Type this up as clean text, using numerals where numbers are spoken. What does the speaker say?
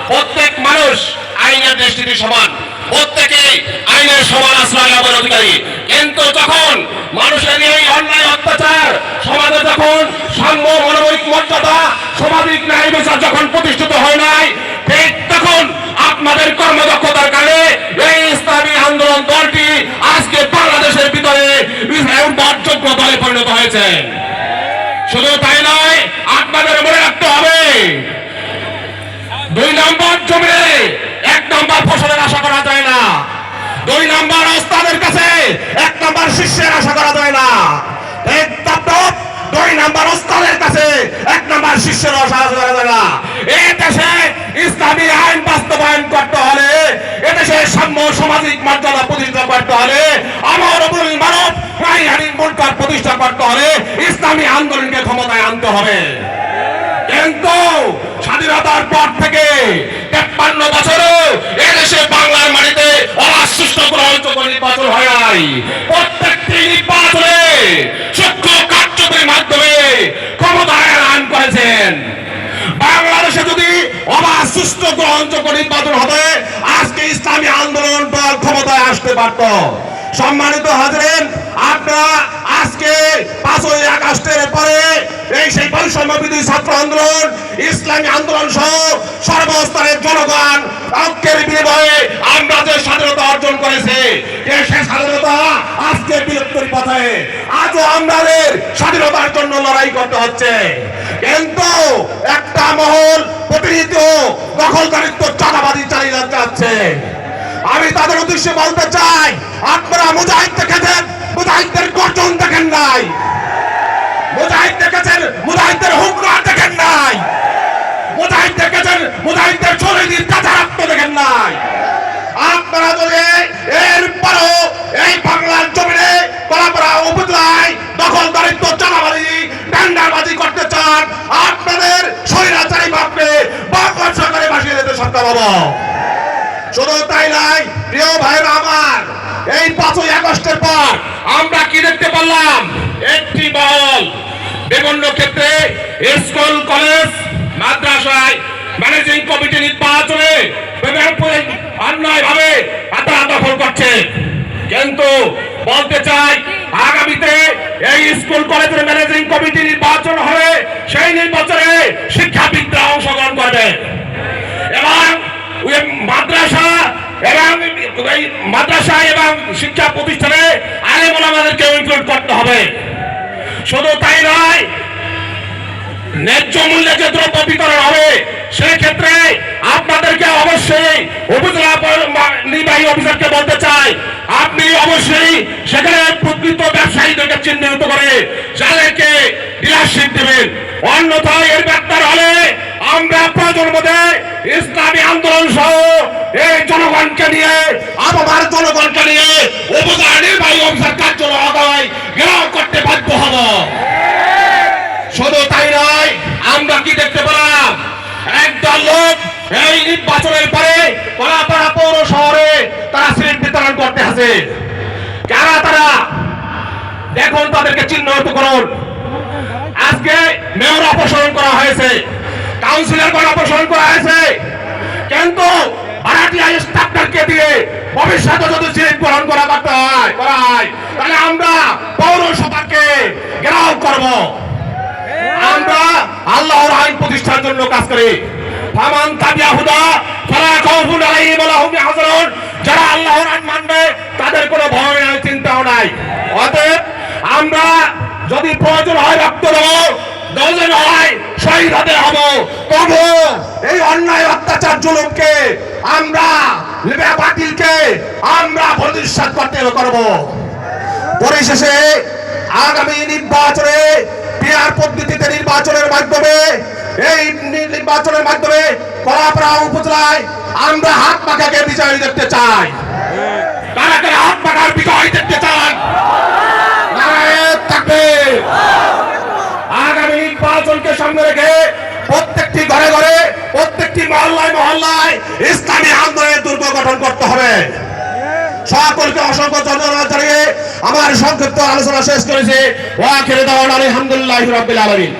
প্রত্যেক মানুষ আইনের দৃষ্টিতে সমান, প্রত্যেকে আইনের সমান আশ্রয় লাভের অধিকারী। কিন্তু যখন মানুষের এই অন্যায় অত্যাচার সমাজে যখন সাম্য মানবিক মর্যাদা সামাজিক ন্যায় বিচার যখন প্রতিষ্ঠিত হয় নাই, ঠিক তখন আপনাদের কর্মদক্ষতার কারণে এই ইসলামী আন্দোলন দলটি আজকে বাংলাদেশের ভিতরে উল্লেখযোগ্য দলে পরিণত হয়েছে। শুধু তাই নয়, আপনাদের মনে রাখতে হবে 2 নম্বর জমিনে 1 নম্বর ফসলের আশা করা যায় না, 2 নম্বর ওস্তাদের কাছে 1 নম্বর শিষ্যের আশা করা যায় না, 2 নম্বর ওস্তাদের কাছে 1 নম্বর শিষ্যের আশা করা যায় না। এই দেশে ইসলামী আইন বাস্তবায়ন করতে হলে, এদেশে সাম্য সামাজিক মর্যাদা প্রতিষ্ঠা করতে হলে, আমার মানব আইন মুলকার প্রতিষ্ঠা করতে হলে ইসলামী আন্দোলনকে ক্ষমতায় আনতে হবে। কিন্তু স্বাধীনতার পর থেকে 53 বছরে এদেশে বাংলার মাটিতে অবাধ গ্রহণযোগ্য নির্বাচন হয় নাই। প্রত্যেকটি নির্বাচনে সূক্ষ্ম কার্যকরীর মাধ্যমে ক্ষমতায় আইন করেছেন। বাংলাদেশে যদি অবাধ সুষ্ঠু গ্রহণযোগ্য নির্বাচন হতে আজকে ইসলামী আন্দোলন দল ক্ষমতায় আসতে পারত। সম্মানিত হাজেরিন, আপনারা আজকে 5ই আগস্টের পরে এই সেই বৈষম্য বিরোধী ছাত্র আন্দোলন, ইসলামী আন্দোলন সহ সর্বস্তরের জনগণ ঐক্যের বিনিময়ে আমরা যে স্বাধীনতা অর্জন করেছে, সেই স্বাধীনতা আজকে বিলুপ্তির পথে। আজও আমাদের স্বাধীনতার জন্য লড়াই করতে হচ্ছে। কিন্তু একটা মহল প্রতিনিধিত্ব দখলদারিত্ব চাঁদাবাজি চালিয়ে যাচ্ছে। আমি তাদের উদ্দেশ্যে বলতে চাই, আপনারা মুজাহিদ দেখেছেন, মুজাহিদদের গর্জন দেখেন নাই, মুজাহিদ দেখেছেন, মুজাহিদদের হুঙ্কার দেখেন নাই, মুজাহিদ দেখেছেন, মুজাহিদদের শহীদের কাঁচা রক্ত দেখেন নাই। আপনারা যদি এরপরও এই বাংলার জমিনে কলাপাড়া উপজেলায় দখলদারিত্ব চাঁদাবাজি টেন্ডারবাজি করতে চান, আপনাদের স্বৈরাচারী ভাবকে বাংলা সরকারে ভাসিয়ে দিতে সক্ষম হবো। শুধু তাই নয়, প্রিয় ভাইরা আমার, এই 5ই আগস্টের পর আমরা কি দেখতে পারলাম? একটি দল বিভিন্ন ক্ষেত্রে স্কুল, কলেজ, মাদ্রাসায় ম্যানেজিং কমিটি নির্বাচনে অন্যায়ভাবে তারা দখল করছে। কিন্তু বলতে চাই, আগামীতে এই স্কুল কলেজের ম্যানেজিং কমিটি নির্বাচন হবে, সেই নির্বাচনে শিক্ষাবিদরা অংশগ্রহণ করবে এবং মাদ্রাসা এবং শিক্ষা প্রতিষ্ঠানে আলেম ওলামাদেরকে ইনক্লুড করতে হবে। শুধু তাই নয়, ন্যায্য মূল্যে যে দ্রব্য বিতরণ হবে, সেক্ষেত্রে আপনাদেরকে অবশ্যই উপজেলা নির্বাহী অফিসারকে বলতে চাই, আপনি অবশ্যই সেখানে প্রকৃত ব্যবসায়ীদেরকে চিহ্নিত করে যাদেরকে ডিলারশিপ দেবেন। অন্যথায় এর ব্যাপার হলে আমরা প্রয়োজন মধ্যে ইসলামী আন্দোলন সহ এই জনগণকে নিয়ে, আমার জনগণকে নিয়ে উপজেলা নির্বাহী অফিসার কার্যালয় ঘেরাও করতে বাধ্য হব। শুধু তাই নয়, আমরা কি দেখতে পেলাম? একদল লোক এই নির্বাচনের পরে কলাপাড়া পৌর শহরে তারা সিট বিতরণ করতে আছে। কারা তারা? দেখুন, তাদেরকে চিহ্নিত করুন। আজকে মেয়র অপসারণ করা হয়েছে, কাউন্সিলরগণ অপসারণ করা হয়েছে, কিন্তু ভাড়াটিয়া স্টাফদেরকে দিয়ে ভবিষ্যতে যদি সিট গ্রহণ করা হয়, তাহলে আমরা পৌরসভাকে ঘেরাও করব। আমরা আল্লাহর আইন প্রতিষ্ঠার জন্য কাজ করি। ফামান তাবিয়া হুদা ফালা খাউফুন আলাইহিম ওয়া লা হুম ইয়াহজানুন। যারা আল্লাহর আইন মানবে তাদের কোনো ভয় নাই, চিন্তাও নাই। অতএব আমরা যদি প্রয়োজন হয় রক্ত দেবো, প্রয়োজন হয় শহীদ হতে হব, তবু এই অন্যায় অত্যাচার জুলুমকে আমরা বাতিলকে আমরা প্রতিষ্ঠা করব। পরিশেষে আগামী নির্বাচনে পিআর পদ্ধতিতে নির্বাচনের মাধ্যমে, এই নির্বাচনের মাধ্যমে কলাপাড়া উপজেলায় আমরা হাত পাখাকে বিজয় দেখতে চাই। কারা কারা হাত পাখার বিজয় দেখতে চান? আগামী নির্বাচনকে সামনে রেখে প্রত্যেকটি ঘরে ঘরে, প্রত্যেকটি মহল্লায় মহল্লায় ইসলামী আন্দোলনের দুর্গ গঠন করতে হবে। সকলকে অসংখ্য ধন্যবাদ জানিয়ে আমার সংক্ষিপ্ত আলোচনা শেষ করেছি। ওয়া আখিরু দাওয়ানা আলহামদুলিল্লাহি রাব্বিল আলামিন।